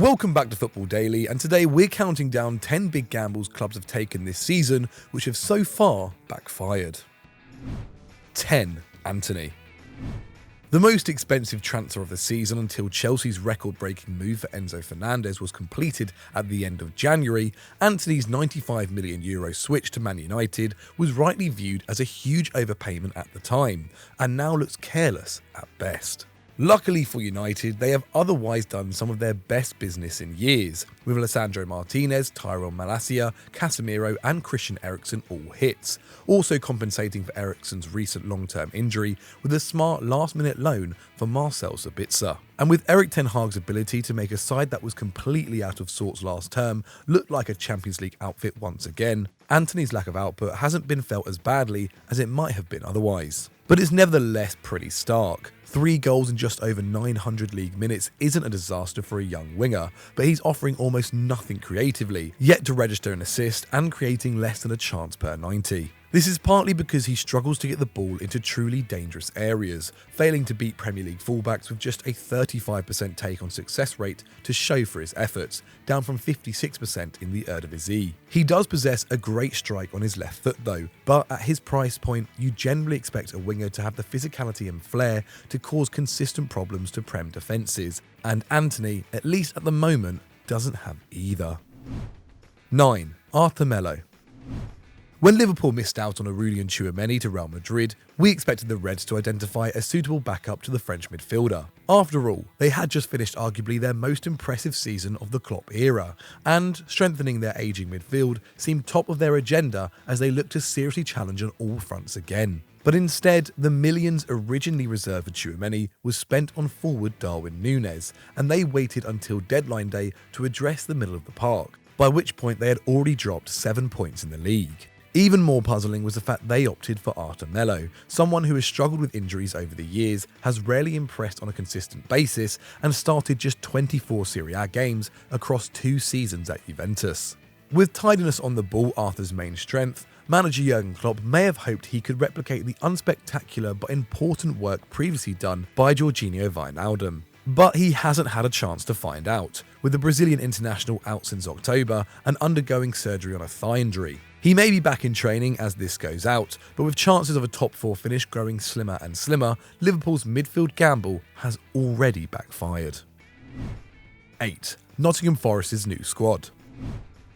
Welcome back to Football Daily, and today we're counting down 10 big gambles clubs have taken this season which have so far backfired. 10. Antony. The most expensive transfer of the season until Chelsea's record-breaking move for Enzo Fernandez was completed at the end of January, Antony's €95 million switch to Man United was rightly viewed as a huge overpayment at the time, and now looks careless at best. Luckily for United, they have otherwise done some of their best business in years, with Alessandro Martinez, Tyrell Malacia, Casemiro and Christian Eriksen all hits, also compensating for Eriksen's recent long-term injury with a smart last-minute loan for Marcel Sabitzer. And with Erik ten Hag's ability to make a side that was completely out of sorts last term look like a Champions League outfit once again, Antony's lack of output hasn't been felt as badly as it might have been otherwise. But it's nevertheless pretty stark. 3 goals in just over 900 league minutes isn't a disaster for a young winger, but he's offering almost nothing creatively, yet to register an assist and creating less than a chance per 90. This is partly because he struggles to get the ball into truly dangerous areas, failing to beat Premier League fullbacks with just a 35% take on success rate to show for his efforts, down from 56% in the Eredivisie. He does possess a great strike on his left foot though, but at his price point you generally expect a winger to have the physicality and flair to cause consistent problems to Prem defences, and Antony, at least at the moment, doesn't have either. 9. MELO. When Liverpool missed out on Aurelien Tchouameni to Real Madrid, we expected the Reds to identify a suitable backup to the French midfielder. After all, they had just finished arguably their most impressive season of the Klopp era, and strengthening their ageing midfield seemed top of their agenda as they looked to seriously challenge on all fronts again. But instead, the millions originally reserved for Tchouameni was spent on forward Darwin Núñez, and they waited until deadline day to address the middle of the park, by which point they had already dropped 7 points in the league. Even more puzzling was the fact they opted for MELO, someone who has struggled with injuries over the years, has rarely impressed on a consistent basis, and started just 24 Serie A games across 2 seasons at Juventus. With tidiness on the ball Arthur's main strength, manager Jurgen Klopp may have hoped he could replicate the unspectacular but important work previously done by Georginio Wijnaldum. But he hasn't had a chance to find out, with the Brazilian international out since October and undergoing surgery on a thigh injury. He may be back in training as this goes out, but with chances of a top 4 finish growing slimmer and slimmer, Liverpool's midfield gamble has already backfired. 8. Nottingham Forest's new squad.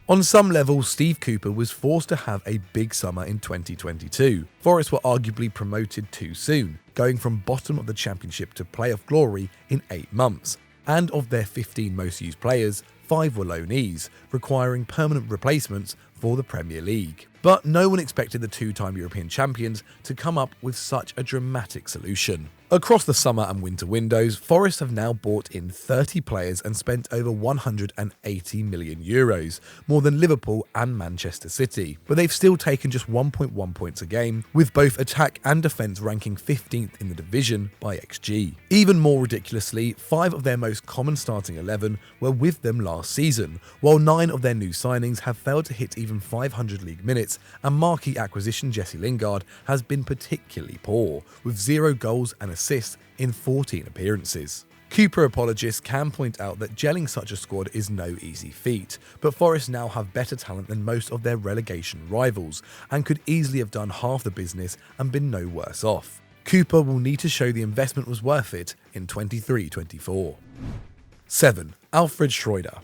On some level, Steve Cooper was forced to have a big summer in 2022. Forest were arguably promoted too soon, going from bottom of the championship to playoff glory in 8 months. And of their 15 most used players, 5 were loanees, requiring permanent replacements for the Premier League. But no one expected the 2-time European champions to come up with such a dramatic solution. Across the summer and winter windows, Forest have now bought in 30 players and spent over €180 million, more than Liverpool and Manchester City. But they've still taken just 1.1 points a game, with both attack and defence ranking 15th in the division by XG. Even more ridiculously, 5 of their most common starting 11 were with them last season, while 9 of their new signings have failed to hit even 500 league minutes, and marquee acquisition Jesse Lingard has been particularly poor, with 0 goals and assists in 14 appearances. Cooper apologists can point out that gelling such a squad is no easy feat, but Forest now have better talent than most of their relegation rivals, and could easily have done half the business and been no worse off. Cooper will need to show the investment was worth it in 23-24. 7. Alfred Schreuder.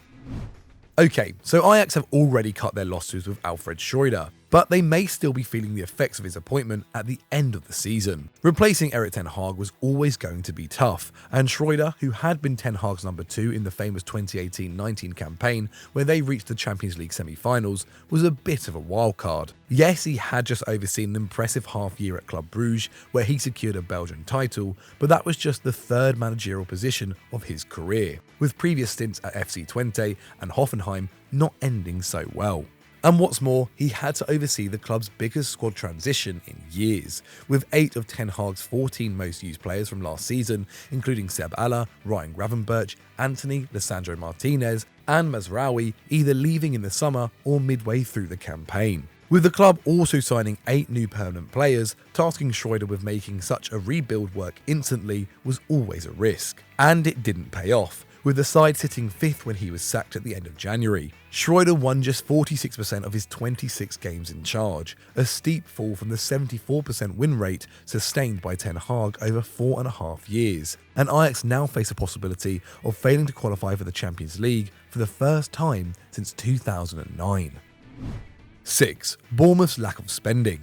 Okay, so Ajax have already cut their losses with Alfred Schreuder, but they may still be feeling the effects of his appointment at the end of the season. Replacing Erik ten Hag was always going to be tough, and Schreuder, who had been ten Hag's number 2 in the famous 2018-19 campaign where they reached the Champions League semi-finals, was a bit of a wildcard. Yes, he had just overseen an impressive half-year at Club Brugge, where he secured a Belgian title, but that was just the 3rd managerial position of his career, with previous stints at FC Twente and Hoffenheim not ending so well. And what's more, he had to oversee the club's biggest squad transition in years, with 8 of Ten Hag's 14 most used players from last season, including Seb Alla, Ryan Gravenberch, Antony, Lisandro Martinez, and Mazraoui, either leaving in the summer or midway through the campaign. With the club also signing 8 new permanent players, tasking Schreuder with making such a rebuild work instantly was always a risk. And it didn't pay off, with the side sitting 5th when he was sacked at the end of January. Schreuder won just 46% of his 26 games in charge, a steep fall from the 74% win rate sustained by Ten Hag over 4.5 years, and Ajax now face a possibility of failing to qualify for the Champions League for the first time since 2009. 6. Bournemouth's lack of spending.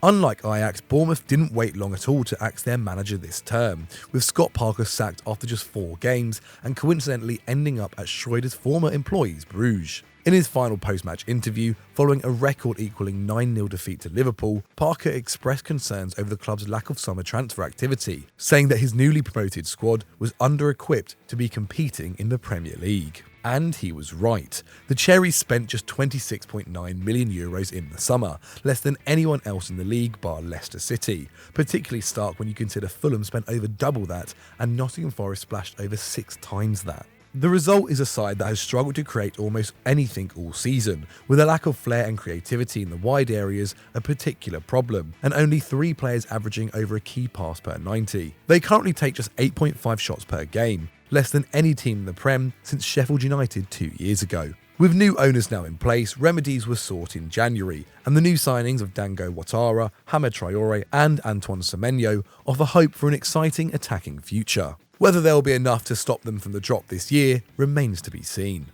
Unlike Ajax, Bournemouth didn't wait long at all to axe their manager this term, with Scott Parker sacked after just 4 games and coincidentally ending up at Schreuder's former employees Bruges. In his final post-match interview, following a record-equalling 9-0 defeat to Liverpool, Parker expressed concerns over the club's lack of summer transfer activity, saying that his newly promoted squad was under-equipped to be competing in the Premier League. And he was right. The Cherries spent just €26.9 million in the summer, less than anyone else in the league bar Leicester City, particularly stark when you consider Fulham spent over double that and Nottingham Forest splashed over 6 times that. The result is a side that has struggled to create almost anything all season, with a lack of flair and creativity in the wide areas a particular problem, and only 3 players averaging over a key pass per 90. They currently take just 8.5 shots per game, less than any team in the Prem since Sheffield United 2 years ago. With new owners now in place, remedies were sought in January, and the new signings of Dango Ouattara, Hamed Traore and Antoine Semenyo offer hope for an exciting attacking future. Whether there will be enough to stop them from the drop this year remains to be seen.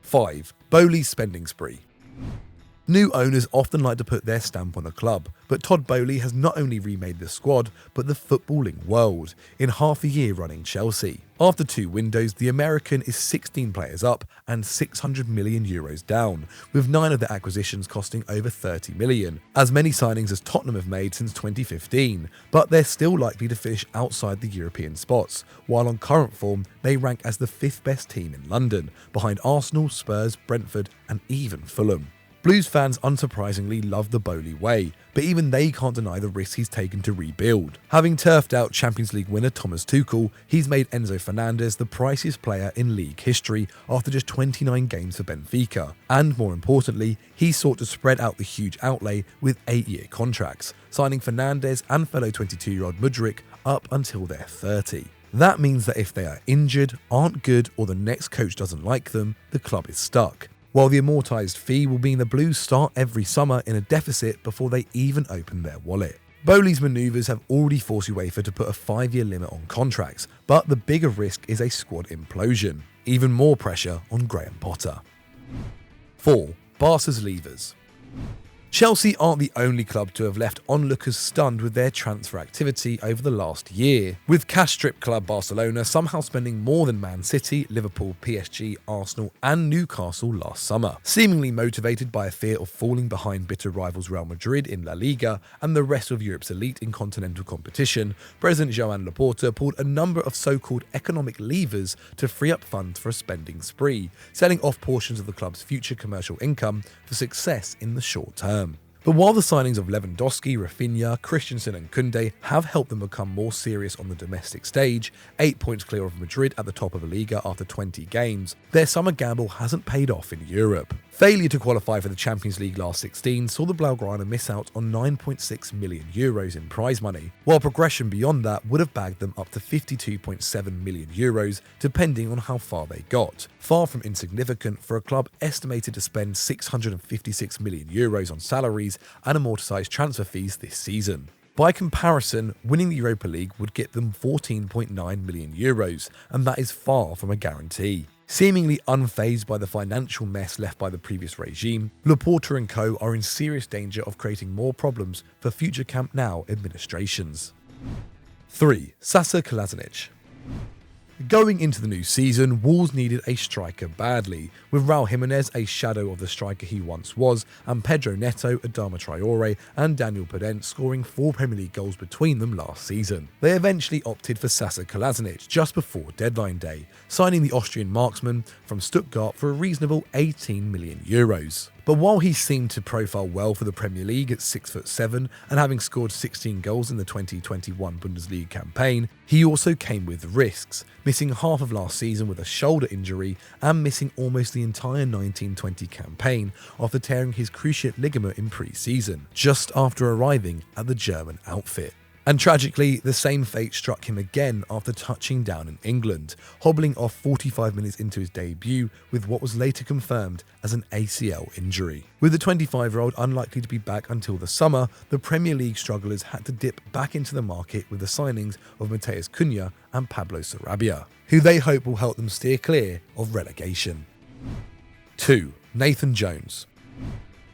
5. BOEHLY'S spending spree. New owners often like to put their stamp on a club, but Todd Boehly has not only remade the squad, but the footballing world, in half a year running Chelsea. After 2 windows, the American is 16 players up and €600 million down, with 9 of the acquisitions costing over $30 million, as many signings as Tottenham have made since 2015, but they're still likely to finish outside the European spots, while on current form, they rank as the 5th best team in London, behind Arsenal, Spurs, Brentford and even Fulham. Blues fans unsurprisingly love the Boehly way, but even they can't deny the risks he's taken to rebuild. Having turfed out Champions League winner Thomas Tuchel, he's made Enzo Fernandez the priciest player in league history after just 29 games for Benfica, and more importantly, he sought to spread out the huge outlay with 8-year contracts, signing Fernandez and fellow 22-year-old Mudryk up until they're 30. That means that if they are injured, aren't good, or the next coach doesn't like them, the club is stuck. While the amortised fee will mean the Blues start every summer in a deficit before they even open their wallet. Boehly's manoeuvres have already forced UEFA to put a 5-year limit on contracts, but the bigger risk is a squad implosion. Even more pressure on Graham Potter. 4. Barca's levers. Chelsea aren't the only club to have left onlookers stunned with their transfer activity over the last year, with cash-strapped club Barcelona somehow spending more than Man City, Liverpool, PSG, Arsenal and Newcastle last summer, seemingly motivated by a fear of falling behind bitter rivals Real Madrid in La Liga and the rest of Europe's elite in continental competition. President Joan Laporta pulled a number of so-called economic levers to free up funds for a spending spree, selling off portions of the club's future commercial income for success in the short term. But while the signings of Lewandowski, Rafinha, Christensen and Koundé have helped them become more serious on the domestic stage, 8 points clear of Madrid at the top of the Liga after 20 games, their summer gamble hasn't paid off in Europe. Failure to qualify for the Champions League last 16 saw the Blaugrana miss out on €9.6 million in prize money, while progression beyond that would have bagged them up to €52.7 million, depending on how far they got. Far from insignificant for a club estimated to spend €656 million on salaries and amortised transfer fees this season. By comparison, winning the Europa League would get them €14.9 million, and that is far from a guarantee. Seemingly unfazed by the financial mess left by the previous regime, Laporta and co are in serious danger of creating more problems for future Camp Nou administrations. 3. S.KALAJDZIC. Going into the new season, Wolves needed a striker badly, with Raul Jimenez a shadow of the striker he once was, and Pedro Neto, Adama Traore and Daniel Podence scoring 4 Premier League goals between them last season. They eventually opted for S.KALAJDZIC just before deadline day, signing the Austrian marksman from Stuttgart for a reasonable €18 million. But while he seemed to profile well for the Premier League at 6'7" and having scored 16 goals in the 2021 Bundesliga campaign, he also came with risks, missing half of last season with a shoulder injury and missing almost the entire 19-20 campaign after tearing his cruciate ligament in pre-season, just after arriving at the German outfit. And tragically, the same fate struck him again after touching down in England, hobbling off 45 minutes into his debut with what was later confirmed as an ACL injury. With the 25-year-old unlikely to be back until the summer, the Premier League strugglers had to dip back into the market with the signings of Matheus Cunha and Pablo Sarabia, who they hope will help them steer clear of relegation. 2. Nathan Jones.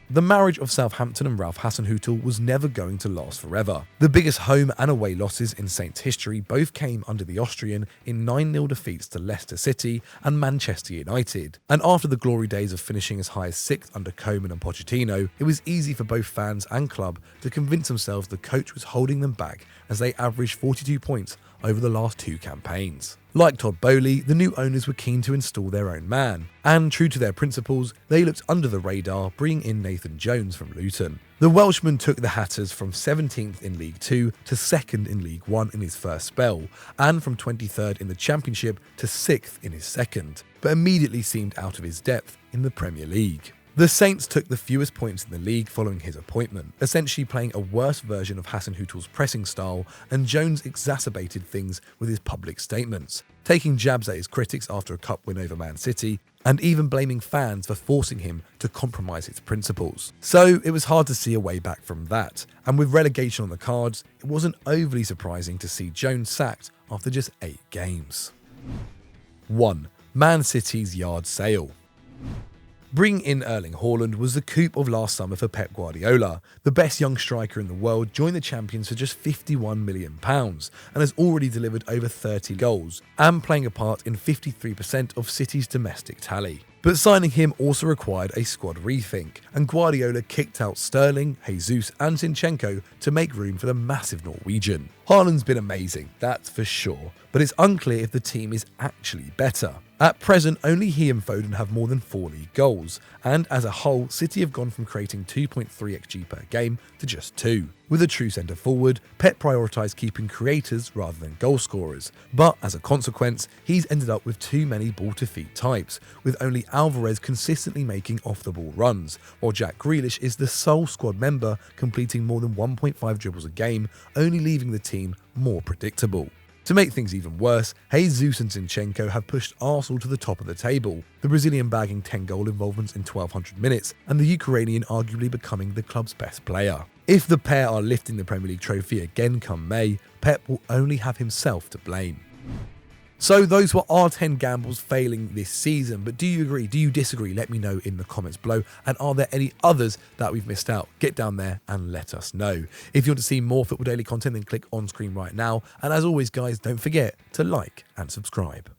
The marriage of Southampton and Ralph Hassenhüttl was never going to last forever. The biggest home and away losses in Saints history both came under the Austrian in 9-0 defeats to Leicester City and Manchester United. And after the glory days of finishing as high as 6th under Koeman and Pochettino, it was easy for both fans and club to convince themselves the coach was holding them back as they averaged 42 points over the last 2 campaigns. Like Todd Boehly, the new owners were keen to install their own man, and true to their principles, they looked under the radar, bringing in Nathan Jones from Luton. The Welshman took the Hatters from 17th in League 2 to 2nd in League 1 in his first spell, and from 23rd in the Championship to 6th in his second, but immediately seemed out of his depth in the Premier League. The Saints took the fewest points in the league following his appointment, essentially playing a worse version of Hassenhüttl's pressing style, and Jones exacerbated things with his public statements, taking jabs at his critics after a cup win over Man City, and even blaming fans for forcing him to compromise his principles. So it was hard to see a way back from that, and with relegation on the cards, it wasn't overly surprising to see Jones sacked after just 8 games. 1. Man City's yard sale. Bringing in Erling Haaland was the coup of last summer for Pep Guardiola. The best young striker in the world joined the champions for just £51 million and has already delivered over 30 goals and playing a part in 53% of City's domestic tally. But signing him also required a squad rethink, and Guardiola kicked out Sterling, Jesus and Zinchenko to make room for the massive Norwegian. Haaland's been amazing, that's for sure, but it's unclear if the team is actually better. At present, only he and Foden have more than 4 league goals, and as a whole, City have gone from creating 2.3 XG per game to just 2. With a true centre forward, Pep prioritised keeping creators rather than goal scorers, but as a consequence, he's ended up with too many ball-to-feet types, with only Alvarez consistently making off-the-ball runs, while Jack Grealish is the sole squad member completing more than 1.5 dribbles a game, only leaving the team more predictable. To make things even worse, Jesus and Zinchenko have pushed Arsenal to the top of the table, the Brazilian bagging 10 goal involvements in 1,200 minutes, and the Ukrainian arguably becoming the club's best player. If the pair are lifting the Premier League trophy again come May, Pep will only have himself to blame. So those were our 10 gambles failing this season, but do you agree, do you disagree? Let me know in the comments below, and are there any others that we've missed out? Get down there and let us know. If you want to see more Football Daily content, then click on screen right now, and as always guys, don't forget to like and subscribe.